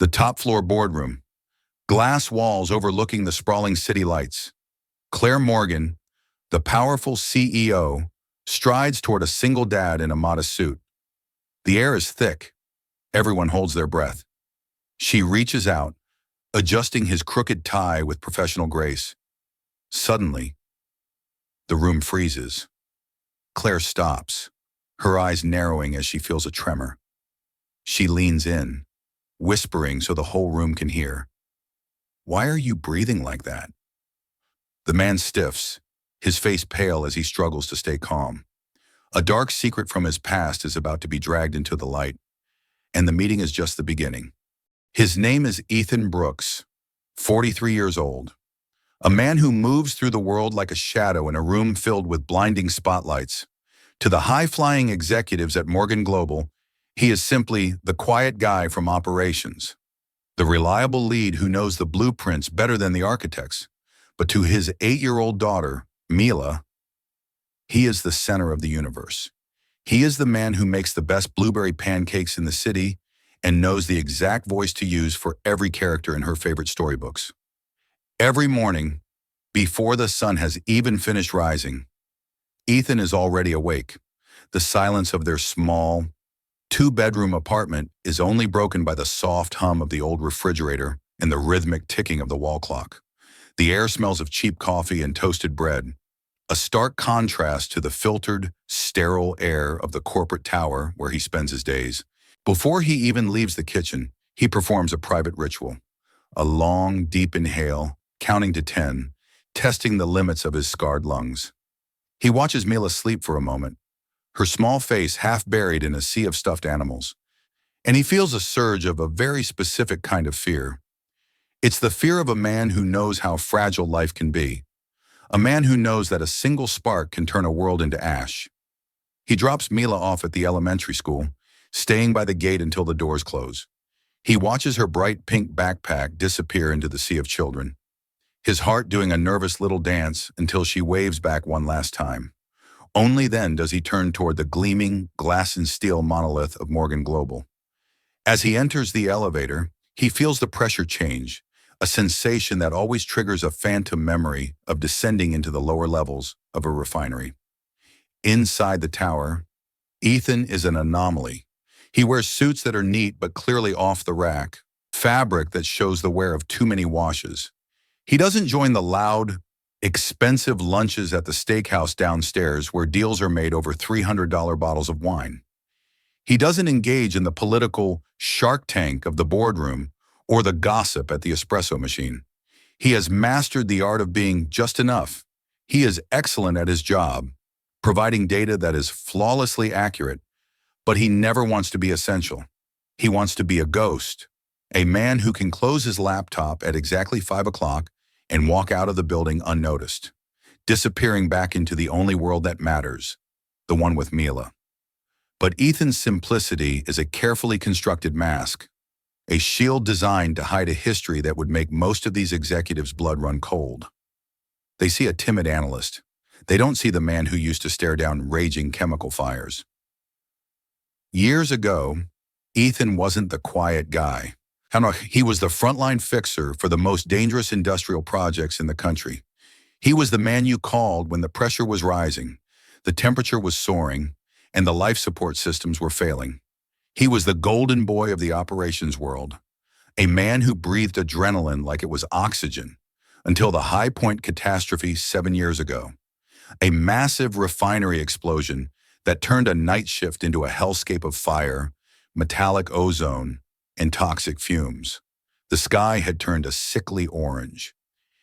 The top floor boardroom. Glass walls overlooking the sprawling city lights. Claire Morgan, the powerful CEO, strides toward a single dad in a modest suit. The air is thick. Everyone holds their breath. She reaches out, adjusting his crooked tie with professional grace. Suddenly, the room freezes. Claire stops, her eyes narrowing as she feels a tremor. She leans in, whispering so the whole room can hear. "Why are you breathing like that?" The man stiffs, his face pale as he struggles to stay calm. A dark secret from his past is about to be dragged into the light, and the meeting is just the beginning. His name is Ethan Brooks, 43 years old. A man who moves through the world like a shadow in a room filled with blinding spotlights. To the high-flying executives at Morgan Global, he is simply the quiet guy from operations, the reliable lead who knows the blueprints better than the architects. But to his 8-year-old daughter, Mila, he is the center of the universe. He is the man who makes the best blueberry pancakes in the city and knows the exact voice to use for every character in her favorite storybooks. Every morning, before the sun has even finished rising, Ethan is already awake. The silence of their small, two-bedroom apartment is only broken by the soft hum of the old refrigerator and the rhythmic ticking of the wall clock. The air smells of cheap coffee and toasted bread, a stark contrast to the filtered, sterile air of the corporate tower where he spends his days. Before he even leaves the kitchen, he performs a private ritual. A long, deep inhale, counting to 10, testing the limits of his scarred lungs. He watches Mila sleep for a moment, her small face half buried in a sea of stuffed animals. And he feels a surge of a very specific kind of fear. It's the fear of a man who knows how fragile life can be. A man who knows that a single spark can turn a world into ash. He drops Mila off at the elementary school, staying by the gate until the doors close. He watches her bright pink backpack disappear into the sea of children, his heart doing a nervous little dance until she waves back one last time. Only then does he turn toward the gleaming glass and steel monolith of Morgan Global. As he enters the elevator, he feels the pressure change, a sensation that always triggers a phantom memory of descending into the lower levels of a refinery. Inside the tower, Ethan is an anomaly. He wears suits that are neat but clearly off the rack, fabric that shows the wear of too many washes. He doesn't join the loud, expensive lunches at the steakhouse downstairs where deals are made over $300 bottles of wine. He doesn't engage in the political Shark Tank of the boardroom or the gossip at the espresso machine. He has mastered the art of being just enough. He is excellent at his job, providing data that is flawlessly accurate, but he never wants to be essential. He wants to be a ghost, a man who can close his laptop at exactly 5 o'clock and walk out of the building unnoticed, disappearing back into the only world that matters, the one with Mila. But Ethan's simplicity is a carefully constructed mask, a shield designed to hide a history that would make most of these executives' blood run cold. They see a timid analyst. They don't see the man who used to stare down raging chemical fires. Years ago, Ethan wasn't the quiet guy. He was the frontline fixer for the most dangerous industrial projects in the country. He was the man you called when the pressure was rising, the temperature was soaring, and the life support systems were failing. He was the golden boy of the operations world, a man who breathed adrenaline like it was oxygen until the high point catastrophe 7 years ago, a massive refinery explosion that turned a night shift into a hellscape of fire, metallic ozone, and toxic fumes. The sky had turned a sickly orange,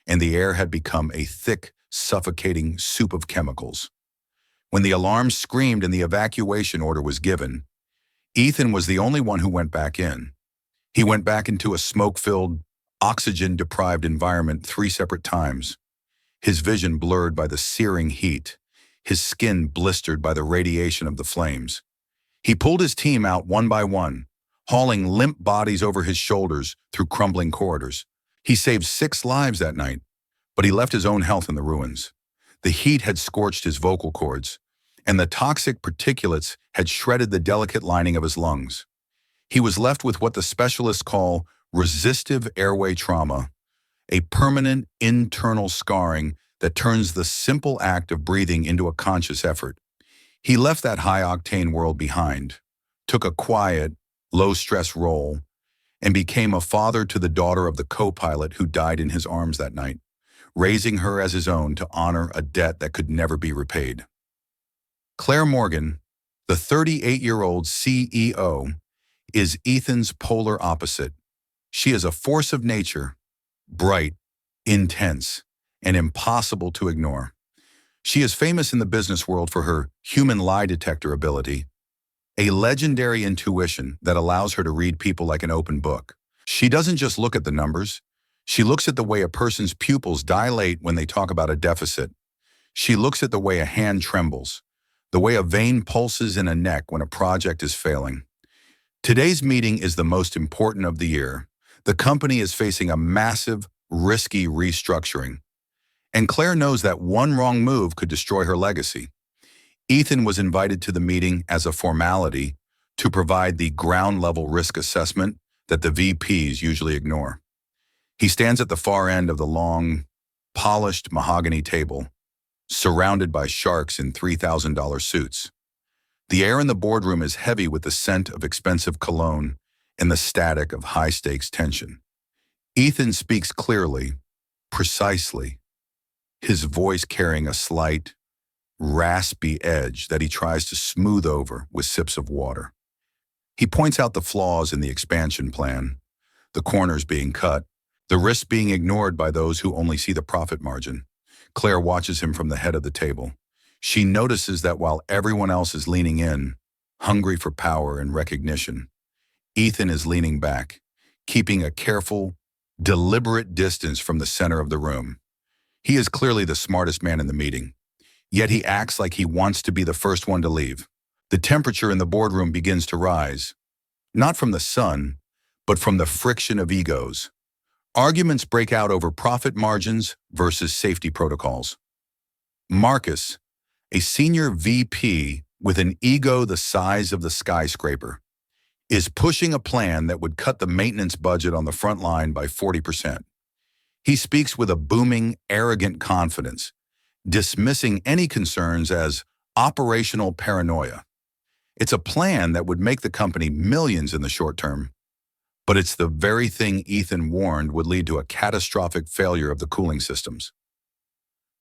and the air had become a thick, suffocating soup of chemicals. When the alarm screamed and the evacuation order was given, Ethan was the only one who went back in. He went back into a smoke-filled, oxygen-deprived environment 3 separate times, his vision blurred by the searing heat, his skin blistered by the radiation of the flames. He pulled his team out one by one, hauling limp bodies over his shoulders through crumbling corridors. He saved 6 lives that night, but he left his own health in the ruins. The heat had scorched his vocal cords, and the toxic particulates had shredded the delicate lining of his lungs. He was left with what the specialists call resistive airway trauma, a permanent internal scarring that turns the simple act of breathing into a conscious effort. He left that high-octane world behind, took a quiet, low-stress role, and became a father to the daughter of the co-pilot who died in his arms that night, raising her as his own to honor a debt that could never be repaid. Claire Morgan, the 38-year-old CEO, is Ethan's polar opposite. She is a force of nature, bright, intense, and impossible to ignore. She is famous in the business world for her human lie detector ability, a legendary intuition that allows her to read people like an open book. She doesn't just look at the numbers. She looks at the way a person's pupils dilate when they talk about a deficit. She looks at the way a hand trembles, the way a vein pulses in a neck when a project is failing. Today's meeting is the most important of the year. The company is facing a massive, risky restructuring. And Claire knows that one wrong move could destroy her legacy. Ethan was invited to the meeting as a formality to provide the ground-level risk assessment that the VPs usually ignore. He stands at the far end of the long, polished mahogany table, surrounded by sharks in $3,000 suits. The air in the boardroom is heavy with the scent of expensive cologne and the static of high-stakes tension. Ethan speaks clearly, precisely, his voice carrying a slight, raspy edge that he tries to smooth over with sips of water. He points out the flaws in the expansion plan, the corners being cut, the risks being ignored by those who only see the profit margin. Claire watches him from the head of the table. She notices that while everyone else is leaning in, hungry for power and recognition, Ethan is leaning back, keeping a careful, deliberate distance from the center of the room. He is clearly the smartest man in the meeting, yet he acts like he wants to be the first one to leave. The temperature in the boardroom begins to rise, not from the sun, but from the friction of egos. Arguments break out over profit margins versus safety protocols. Marcus, a senior VP with an ego the size of the skyscraper, is pushing a plan that would cut the maintenance budget on the front line by 40%. He speaks with a booming, arrogant confidence, dismissing any concerns as operational paranoia. It's a plan that would make the company millions in the short term, but it's the very thing Ethan warned would lead to a catastrophic failure of the cooling systems.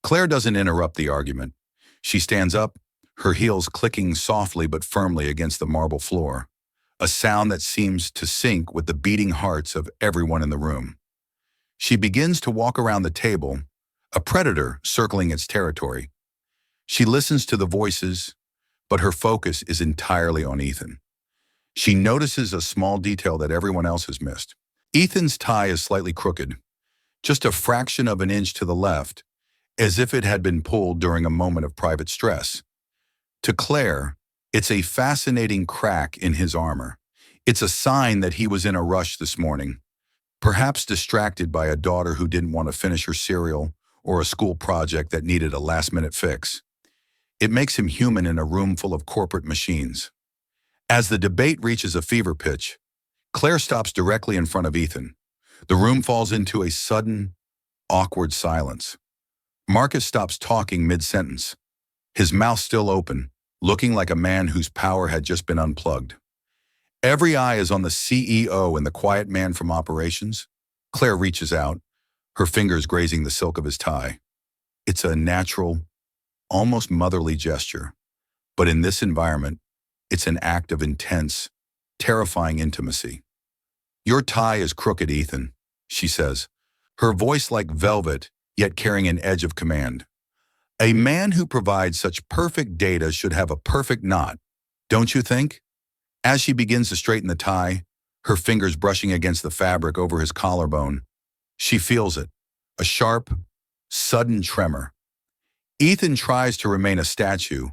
Claire doesn't interrupt the argument. She stands up, her heels clicking softly but firmly against the marble floor, a sound that seems to sync with the beating hearts of everyone in the room. She begins to walk around the table, a predator circling its territory. She listens to the voices, but her focus is entirely on Ethan. She notices a small detail that everyone else has missed. Ethan's tie is slightly crooked, just a fraction of an inch to the left, as if it had been pulled during a moment of private stress. To Claire, it's a fascinating crack in his armor. It's a sign that he was in a rush this morning, perhaps distracted by a daughter who didn't want to finish her cereal or a school project that needed a last-minute fix. It makes him human in a room full of corporate machines. As the debate reaches a fever pitch, Claire stops directly in front of Ethan. The room falls into a sudden, awkward silence. Marcus stops talking mid-sentence, his mouth still open, looking like a man whose power had just been unplugged. Every eye is on the CEO and the quiet man from operations. Claire reaches out, her fingers grazing the silk of his tie. It's a natural, almost motherly gesture, but in this environment, it's an act of intense, terrifying intimacy. "Your tie is crooked, Ethan," she says, her voice like velvet, yet carrying an edge of command. "A man who provides such perfect data should have a perfect knot, don't you think?" As she begins to straighten the tie, her fingers brushing against the fabric over his collarbone, she feels it, a sharp, sudden tremor. Ethan tries to remain a statue,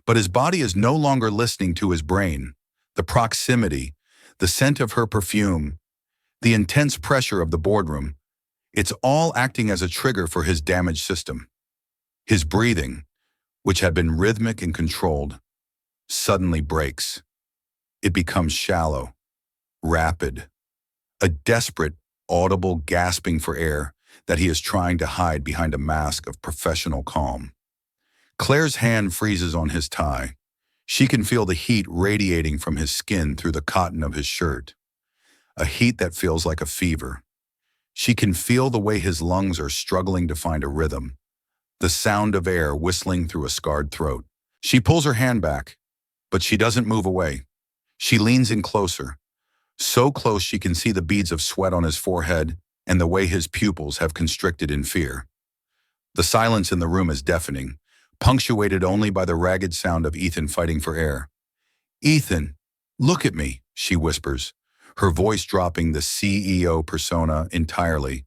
but his body is no longer listening to his brain. The proximity, the scent of her perfume, the intense pressure of the boardroom, it's all acting as a trigger for his damaged system. His breathing, which had been rhythmic and controlled, suddenly breaks. It becomes shallow, rapid, a desperate, audible gasping for air that he is trying to hide behind a mask of professional calm. Claire's hand freezes on his tie. She can feel the heat radiating from his skin through the cotton of his shirt, a heat that feels like a fever. She can feel the way his lungs are struggling to find a rhythm, the sound of air whistling through a scarred throat. She pulls her hand back, but she doesn't move away. She leans in closer, so close she can see the beads of sweat on his forehead and the way his pupils have constricted in fear. The silence in the room is deafening, punctuated only by the ragged sound of Ethan fighting for air. "Ethan, look at me," she whispers, her voice dropping the CEO persona entirely,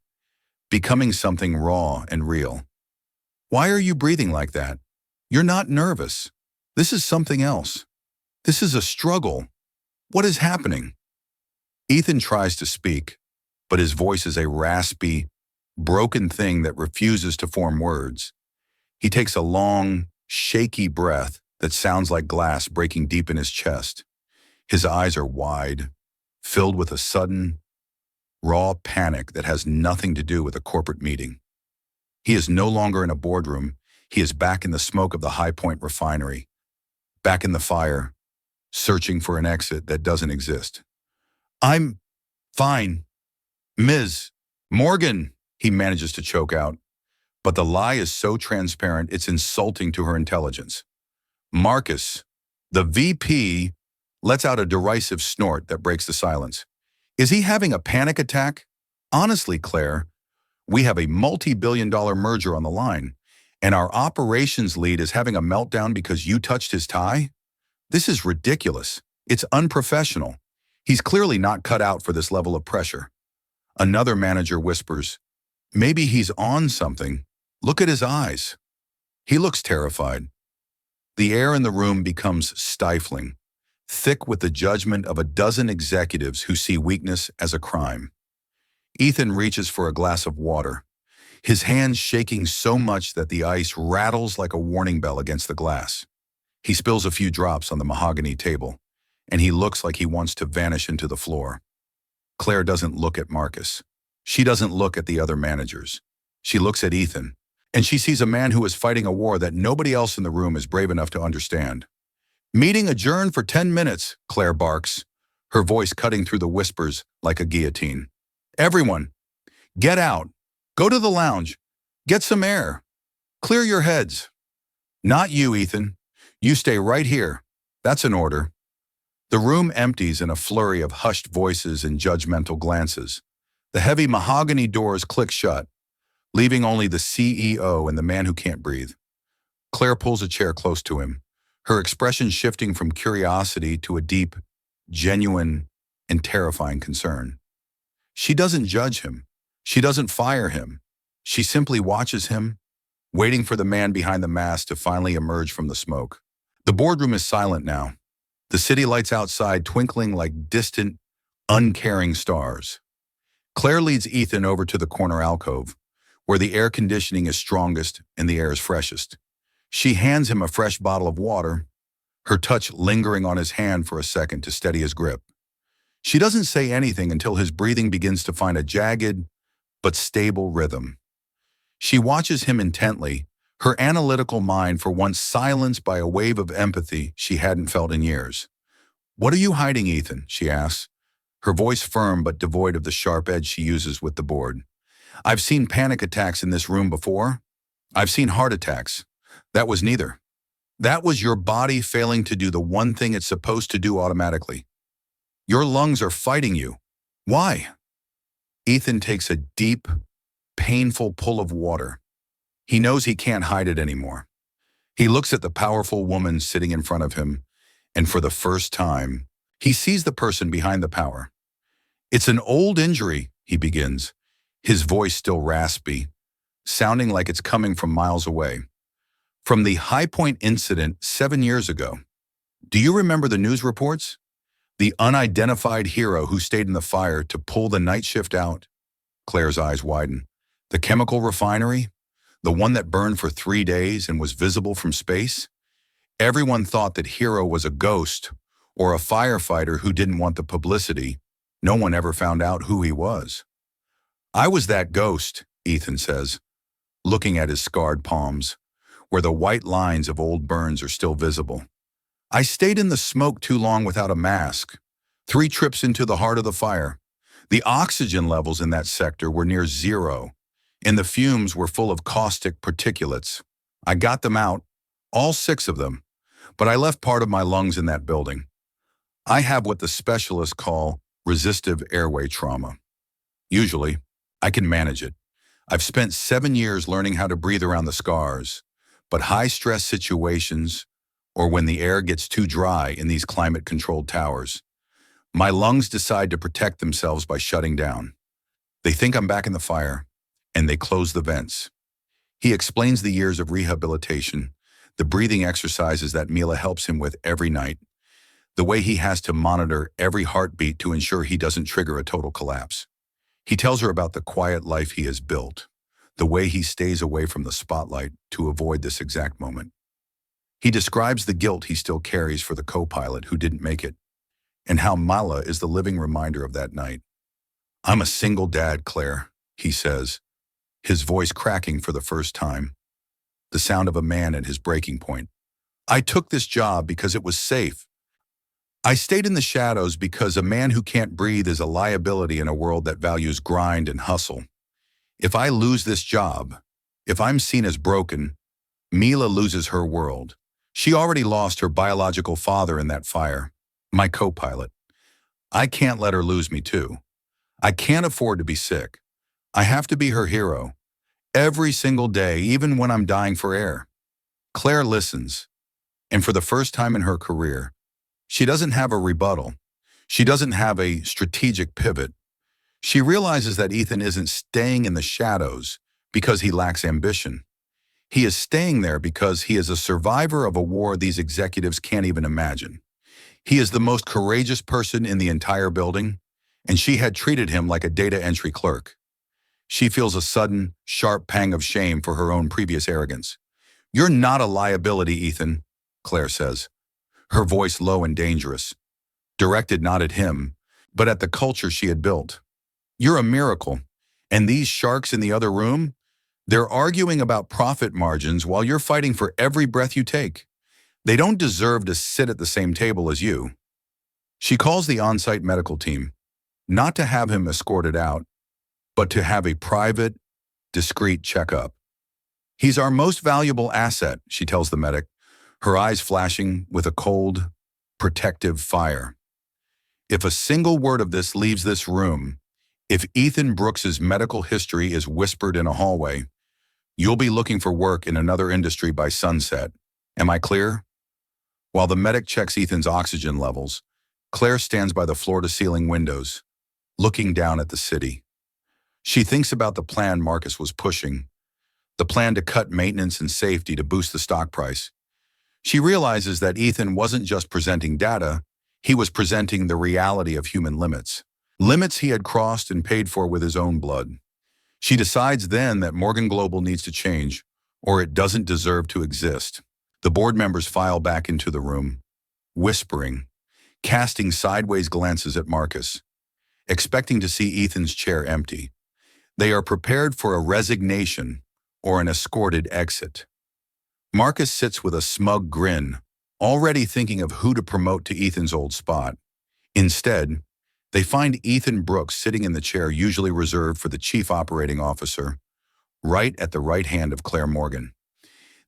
becoming something raw and real. "Why are you breathing like that? You're not nervous. This is something else. This is a struggle. What is happening?" Ethan tries to speak, but his voice is a raspy, broken thing that refuses to form words. He takes a long, shaky breath that sounds like glass breaking deep in his chest. His eyes are wide, filled with a sudden, raw panic that has nothing to do with a corporate meeting. He is no longer in a boardroom. He is back in the smoke of the High Point refinery, back in the fire, searching for an exit that doesn't exist. "I'm fine. Ms. Morgan," he manages to choke out. But the lie is so transparent it's insulting to her intelligence. Marcus, the VP, lets out a derisive snort that breaks the silence. "Is he having a panic attack? Honestly, Claire, we have a multi-billion-dollar merger on the line, and our operations lead is having a meltdown because you touched his tie? This is ridiculous. It's unprofessional. He's clearly not cut out for this level of pressure." Another manager whispers, "Maybe he's on something. Look at his eyes." He looks terrified. The air in the room becomes stifling, thick with the judgment of a dozen executives who see weakness as a crime. Ethan reaches for a glass of water, his hands shaking so much that the ice rattles like a warning bell against the glass. He spills a few drops on the mahogany table, and he looks like he wants to vanish into the floor. Claire doesn't look at Marcus. She doesn't look at the other managers. She looks at Ethan, and she sees a man who is fighting a war that nobody else in the room is brave enough to understand. "Meeting adjourned for 10 minutes, Claire barks, her voice cutting through the whispers like a guillotine. "Everyone, get out. Go to the lounge. Get some air. Clear your heads." "Not you, Ethan. You stay right here. That's an order." The room empties in a flurry of hushed voices and judgmental glances. The heavy mahogany doors click shut, leaving only the CEO and the man who can't breathe. Claire pulls a chair close to him, her expression shifting from curiosity to a deep, genuine, and terrifying concern. She doesn't judge him. She doesn't fire him. She simply watches him, waiting for the man behind the mask to finally emerge from the smoke. The boardroom is silent now, the city lights outside twinkling like distant, uncaring stars. Claire leads Ethan over to the corner alcove, where the air conditioning is strongest and the air is freshest. She hands him a fresh bottle of water, her touch lingering on his hand for a second to steady his grip. She doesn't say anything until his breathing begins to find a jagged but stable rhythm. She watches him intently, her analytical mind for once silenced by a wave of empathy she hadn't felt in years. "What are you hiding, Ethan?" she asks, her voice firm but devoid of the sharp edge she uses with the board. "I've seen panic attacks in this room before. I've seen heart attacks. That was neither. That was your body failing to do the one thing it's supposed to do automatically. Your lungs are fighting you. Why?" Ethan takes a deep, painful pull of water. He knows he can't hide it anymore. He looks at the powerful woman sitting in front of him, and for the first time, he sees the person behind the power. "It's an old injury," he begins, his voice still raspy, sounding like it's coming from miles away. "From the High Point incident 7 years ago. Do you remember the news reports? The unidentified hero who stayed in the fire to pull the night shift out?" Claire's eyes widen. "The chemical refinery? The one that burned for 3 days and was visible from space? Everyone thought that hero was a ghost or a firefighter who didn't want the publicity, No one ever found out who he was. I was that ghost, Ethan says, looking at his scarred palms, where the white lines of old burns are still visible. I stayed in the smoke too long without a mask. 3 trips into the heart of the fire. The oxygen levels in that sector were near zero, and the fumes were full of caustic particulates. I got them out, all 6 of them, but I left part of my lungs in that building. I have what the specialists call resistive airway trauma. Usually, I can manage it. I've spent 7 years learning how to breathe around the scars, but high-stress situations, or when the air gets too dry in these climate-controlled towers, my lungs decide to protect themselves by shutting down. They think I'm back in the fire, and they close the vents. He explains the years of rehabilitation, the breathing exercises that Mila helps him with every night, the way he has to monitor every heartbeat to ensure he doesn't trigger a total collapse. He tells her about the quiet life he has built, the way he stays away from the spotlight to avoid this exact moment. He describes the guilt he still carries for the co-pilot who didn't make it, and how Mala is the living reminder of that night. "I'm a single dad, Claire," he says, his voice cracking for the first time, the sound of a man at his breaking point. "I took this job because it was safe. I stayed in the shadows because a man who can't breathe is a liability in a world that values grind and hustle. If I lose this job, if I'm seen as broken, Mila loses her world. She already lost her biological father in that fire, my co-pilot. I can't let her lose me too. I can't afford to be sick. I have to be her hero. Every single day, even when I'm dying for air." Claire listens, and for the first time in her career, she doesn't have a rebuttal. She doesn't have a strategic pivot. She realizes that Ethan isn't staying in the shadows because he lacks ambition. He is staying there because he is a survivor of a war these executives can't even imagine. He is the most courageous person in the entire building, and she had treated him like a data entry clerk. She feels a sudden, sharp pang of shame for her own previous arrogance. "You're not a liability, Ethan," Claire says, her voice low and dangerous, directed not at him, but at the culture she had built. "You're a miracle, and these sharks in the other room, they're arguing about profit margins while you're fighting for every breath you take. They don't deserve to sit at the same table as you." She calls the on-site medical team, not to have him escorted out, but to have a private, discreet checkup. "He's our most valuable asset," she tells the medic, her eyes flashing with a cold, protective fire. "If a single word of this leaves this room, if Ethan Brooks's medical history is whispered in a hallway, you'll be looking for work in another industry by sunset. Am I clear?" While the medic checks Ethan's oxygen levels, Claire stands by the floor-to-ceiling windows, looking down at the city. She thinks about the plan Marcus was pushing, the plan to cut maintenance and safety to boost the stock price. She realizes that Ethan wasn't just presenting data, he was presenting the reality of human limits. Limits he had crossed and paid for with his own blood. She decides then that Morgan Global needs to change, or it doesn't deserve to exist. The board members file back into the room, whispering, casting sideways glances at Marcus, expecting to see Ethan's chair empty. They are prepared for a resignation or an escorted exit. Marcus sits with a smug grin, already thinking of who to promote to Ethan's old spot. Instead, they find Ethan Brooks sitting in the chair usually reserved for the chief operating officer, right at the right hand of Claire Morgan.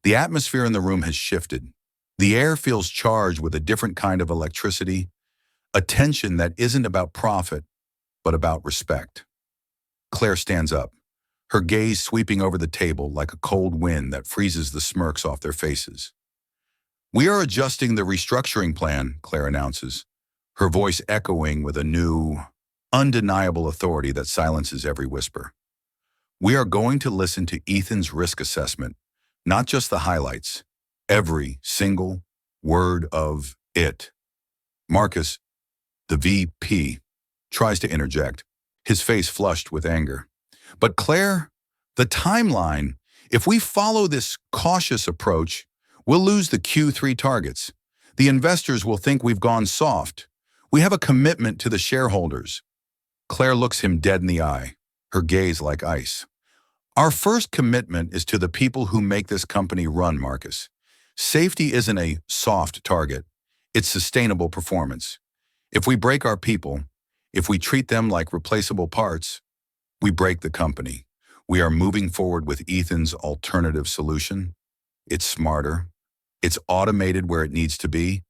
The atmosphere in the room has shifted. The air feels charged with a different kind of electricity, a tension that isn't about profit, but about respect. Claire stands up, her gaze sweeping over the table like a cold wind that freezes the smirks off their faces. "We are adjusting the restructuring plan," Claire announces, her voice echoing with a new, undeniable authority that silences every whisper. "We are going to listen to Ethan's risk assessment, not just the highlights, every single word of it." Marcus, the VP, tries to interject, his face flushed with anger. "But Claire, the timeline, if we follow this cautious approach, we'll lose the Q3 targets. The investors will think we've gone soft. We have a commitment to the shareholders." Claire looks him dead in the eye, her gaze like ice. Our first commitment is to the people who make this company run, Marcus. Safety isn't a soft target. It's sustainable performance. If we break our people, if we treat them like replaceable parts, we break the company. We are moving forward with Ethan's alternative solution. It's smarter. It's automated where it needs to be,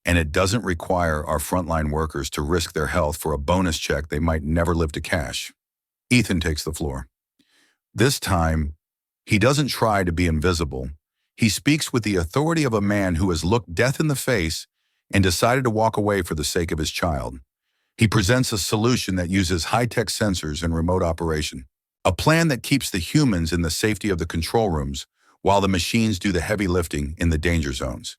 and it doesn't require our frontline workers to risk their health for a bonus check they might never live to cash. Ethan takes the floor. This time, he doesn't try to be invisible. He speaks with the authority of a man who has looked death in the face and decided to walk away for the sake of his child. He presents a solution that uses high-tech sensors and remote operation, a plan that keeps the humans in the safety of the control rooms while the machines do the heavy lifting in the danger zones.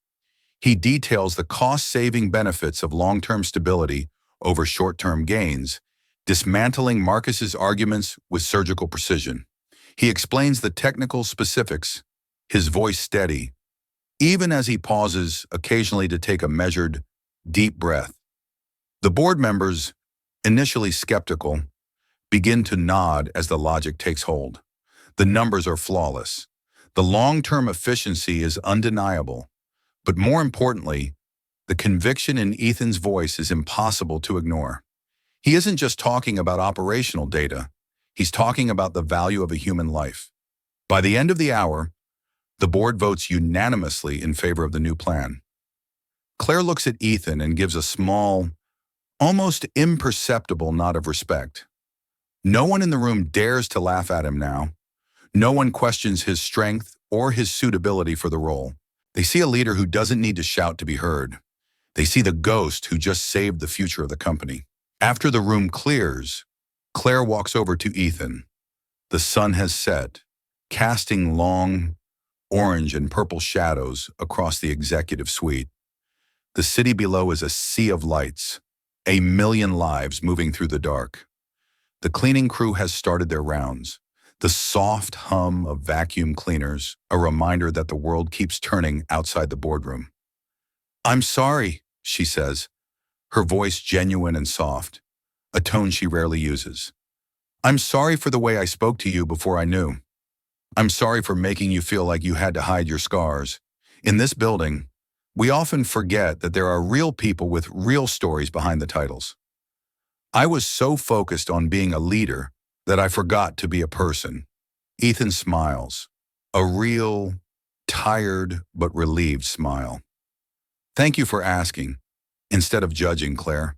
He details the cost-saving benefits of long-term stability over short-term gains, dismantling Marcus's arguments with surgical precision. He explains the technical specifics, his voice steady, even as he pauses occasionally to take a measured, deep breath. The board members, initially skeptical, begin to nod as the logic takes hold. The numbers are flawless. The long-term efficiency is undeniable. But more importantly, the conviction in Ethan's voice is impossible to ignore. He isn't just talking about operational data. He's talking about the value of a human life. By the end of the hour, the board votes unanimously in favor of the new plan. Claire looks at Ethan and gives a small, almost imperceptible nod of respect. No one in the room dares to laugh at him now. No one questions his strength or his suitability for the role. They see a leader who doesn't need to shout to be heard. They see the ghost who just saved the future of the company. After the room clears, Claire walks over to Ethan. The sun has set, casting long, orange and purple shadows across the executive suite. The city below is a sea of lights, a million lives moving through the dark. The cleaning crew has started their rounds. The soft hum of vacuum cleaners, a reminder that the world keeps turning outside the boardroom. "I'm sorry," she says, her voice genuine and soft, a tone she rarely uses. "I'm sorry for the way I spoke to you before I knew. I'm sorry for making you feel like you had to hide your scars. In this building, we often forget that there are real people with real stories behind the titles. I was so focused on being a leader that I forgot to be a person." Ethan smiles, a real, tired but relieved smile. "Thank you for asking, instead of judging, Claire.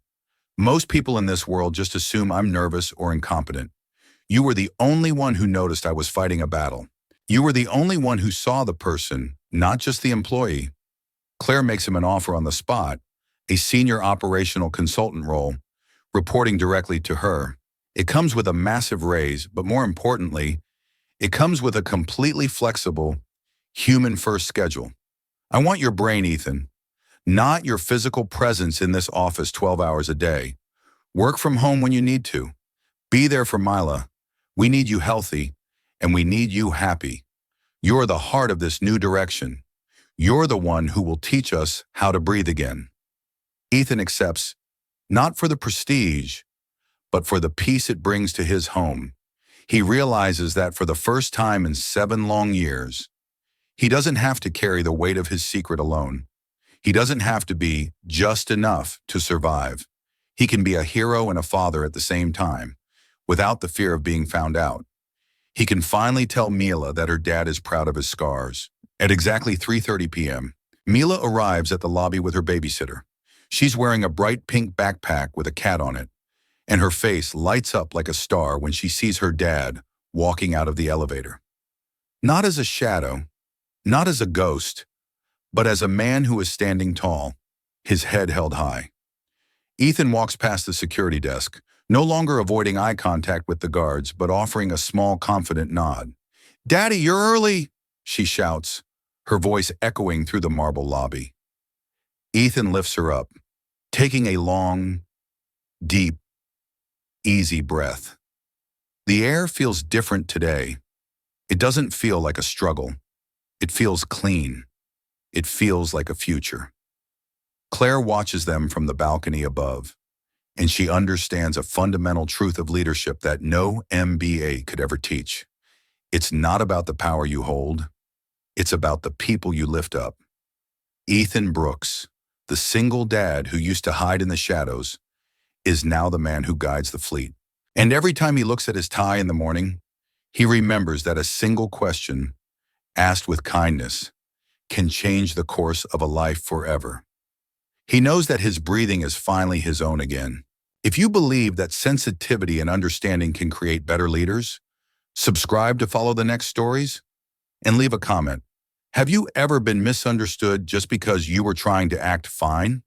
Most people in this world just assume I'm nervous or incompetent. You were the only one who noticed I was fighting a battle. You were the only one who saw the person, not just the employee." Claire makes him an offer on the spot, a senior operational consultant role, reporting directly to her. It comes with a massive raise, but more importantly, it comes with a completely flexible, human-first schedule. "I want your brain, Ethan, not your physical presence in this office 12 hours a day. Work from home when you need to. Be there for Mila. We need you healthy, and we need you happy. You're the heart of this new direction. You're the one who will teach us how to breathe again." Ethan accepts, not for the prestige, but for the peace it brings to his home. He realizes that for the first time in 7 long years, he doesn't have to carry the weight of his secret alone. He doesn't have to be just enough to survive. He can be a hero and a father at the same time, without the fear of being found out. He can finally tell Mila that her dad is proud of his scars. At exactly 3:30 p.m., Mila arrives at the lobby with her babysitter. She's wearing a bright pink backpack with a cat on it, and her face lights up like a star when she sees her dad walking out of the elevator. Not as a shadow, not as a ghost, but as a man who is standing tall, his head held high. Ethan walks past the security desk, no longer avoiding eye contact with the guards, but offering a small, confident nod. "Daddy, you're early," she shouts, her voice echoing through the marble lobby. Ethan lifts her up, taking a long, deep, easy breath. The air feels different today. It doesn't feel like a struggle. It feels clean. It feels like a future. Claire watches them from the balcony above. and she understands a fundamental truth of leadership that no MBA could ever teach. It's not about the power you hold, it's about the people you lift up. Ethan Brooks, the single dad who used to hide in the shadows, is now the man who guides the fleet. And every time he looks at his tie in the morning, he remembers that a single question, asked with kindness, can change the course of a life forever. He knows that his breathing is finally his own again. If you believe that sensitivity and understanding can create better leaders, subscribe to follow the next stories and leave a comment. Have you ever been misunderstood just because you were trying to act fine?